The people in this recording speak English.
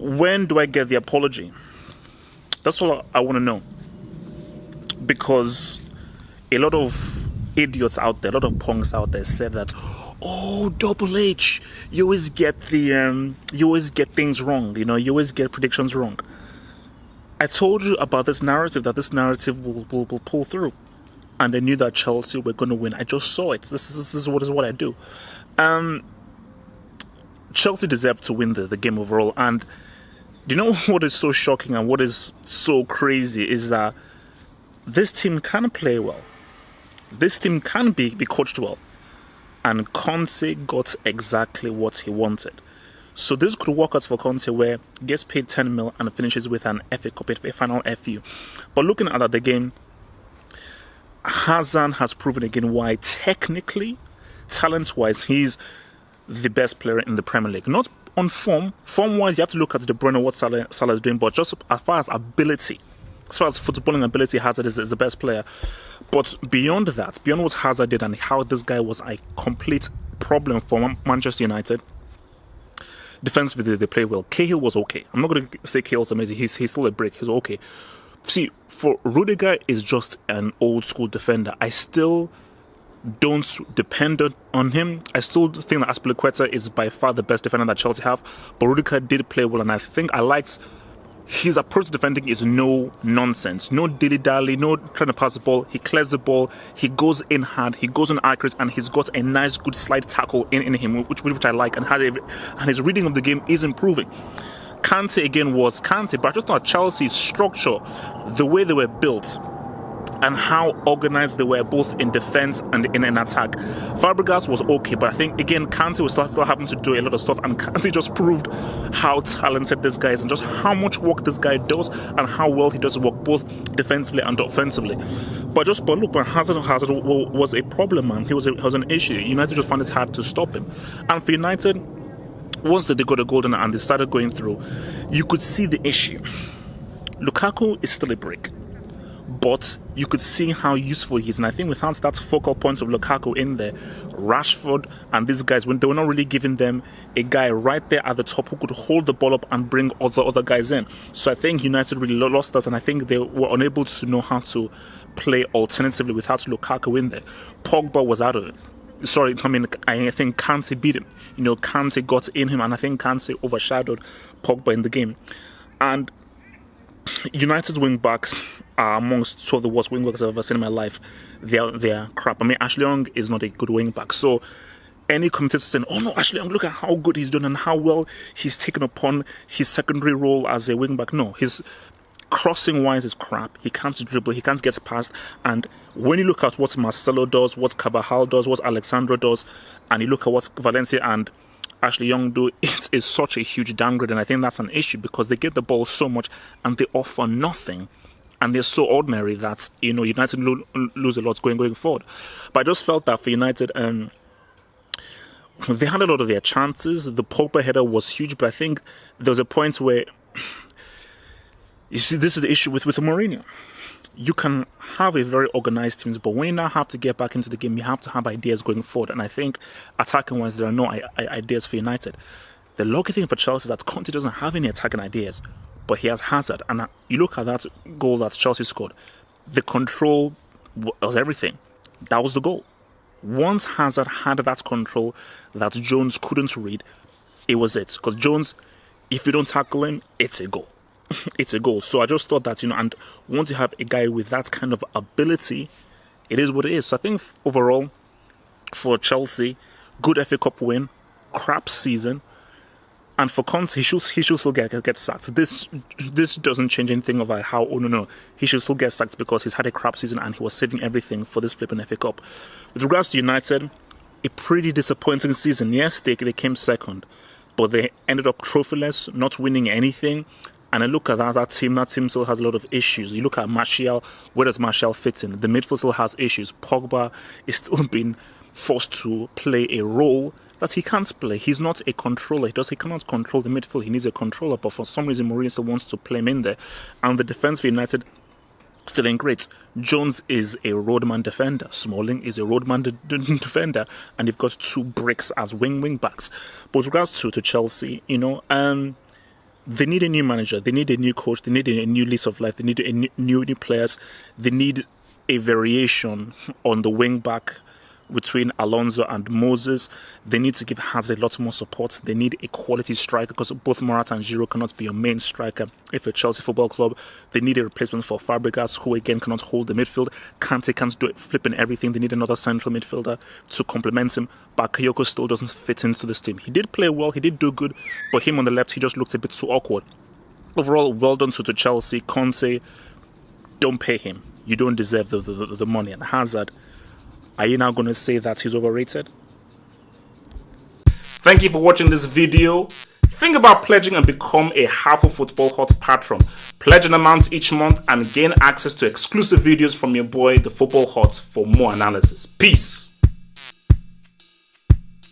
when do I get the apology? That's all I want to know. Because a lot of idiots out there, a lot of punks out there said that, oh, Double H, you always get things wrong, you always get predictions wrong. I told you about this narrative, that this narrative will pull through. And I knew that Chelsea were going to win. I just saw it. This is what I do. Chelsea deserved to win the game overall. And do you know what is so shocking and what is so crazy is that this team can play well. This team can be coached well. And Conte got exactly what he wanted. So this could work out for Conte, where he gets paid 10 mil and finishes with an FA Cup, a final FU. But looking at the game, Hazard has proven again why technically, talent-wise, he's the best player in the Premier League. Not on form. Form-wise, you have to look at De Bruyne, what Salah is doing, but just as far as ability, as far as footballing ability, Hazard is the best player. But beyond that, beyond what Hazard did and how this guy was a complete problem for Manchester United, defensively they play well. Cahill was okay. I'm not going to say Cahill's amazing. He's still a brick. He's okay. See, for Rudiger is just an old school defender. I still don't depend on him. I still think that Azpilicueta is by far the best defender that Chelsea have. But Rudiger did play well, and I think I liked his approach to defending is no nonsense, no dilly-dally, no trying to pass the ball. He clears the ball, he goes in hard, he goes on accurate, and he's got a nice, good slide tackle in him, which I like, and his reading of the game is improving. Kante again was Kante, but I just thought Chelsea's structure, the way they were built, and how organized they were both in defense and in an attack. Fabregas was okay, but I think again Kante was still having to do a lot of stuff, and Kante just proved how talented this guy is and just how much work this guy does and how well he does work both defensively and offensively. But look, when Hazard was a problem, man. He was an issue. United just found it hard to stop him. And for United, once they got a goal and they started going through, you could see the issue. Lukaku is still a brick, but you could see how useful he is. And I think without that focal point of Lukaku in there, Rashford and these guys, when they were not really giving them a guy right there at the top who could hold the ball up and bring other guys in. So I think United really lost us, and I think they were unable to know how to play alternatively without Lukaku in there. Pogba was out of it. Sorry, I think Kante beat him. Kante got in him, and I think Kante overshadowed Pogba in the game. And United's wing backs are amongst two of the worst wing backs I've ever seen in my life. They're crap. Ashley Young is not a good wing back. So any commentator saying, "Oh no, Ashley Young, look at how good he's done and how well he's taken upon his secondary role as a wing back." No, his crossing wise is crap. He can't dribble. He can't get past. And when you look at what Marcelo does, what Carvajal does, what Alexandro does, and you look at what Valencia and Ashley Young do, it is such a huge downgrade, and I think that's an issue because they get the ball so much and they offer nothing, and they're so ordinary that United lose a lot going forward. But I just felt that for United, they had a lot of their chances. The Pogba header was huge, but I think there was a point where you see this is the issue with Mourinho. You can have a very organized team, but when you now have to get back into the game, you have to have ideas going forward. And I think attacking-wise, there are no ideas for United. The lucky thing for Chelsea is that Conte doesn't have any attacking ideas, but he has Hazard. And you look at that goal that Chelsea scored, the control was everything. That was the goal. Once Hazard had that control that Jones couldn't read, it was it. Because Jones, if you don't tackle him, it's a goal. It's a goal. So I just thought that, and once you have a guy with that kind of ability, it is what it is. So I think overall, for Chelsea, good FA Cup win, crap season, and for Conte, he should still get sacked. This doesn't change anything of how, no, he should still get sacked because he's had a crap season and he was saving everything for this flipping FA Cup. With regards to United, a pretty disappointing season. Yes, they came second, but they ended up trophyless, not winning anything. And I look at that team still has a lot of issues. You look at Martial, where does Martial fit in? The midfield still has issues. Pogba is still being forced to play a role that he can't play. He's not a controller. He cannot control the midfield. He needs a controller, but for some reason Mourinho still wants to play him in there. And the defense for United still ain't great. Jones is a roadman defender. Smalling is a roadman defender. And you've got two bricks as wing backs. But with regards to Chelsea, They need a new manager. They need a new coach. They need a new lease of life. They need a new players. They need a variation on the wing back between Alonso and Moses. They need to give Hazard a lot more support. They need a quality striker because both Morata and Giroud cannot be your main striker if you're Chelsea Football Club. They need a replacement for Fabregas, who again cannot hold the midfield. Kante can't do it, flipping everything. They need another central midfielder to complement him. Bakayoko still doesn't fit into this team. He did play well, he did do good, but him on the left, he just looked a bit too awkward. Overall, well done to Chelsea. Conte, don't pay him. You don't deserve the money. And Hazard, are you now going to say that he's overrated? Thank you for watching this video. Think about pledging and become a Harpo Football Hut patron. Pledge an amount each month and gain access to exclusive videos from your boy, the Football Hut, for more analysis. Peace.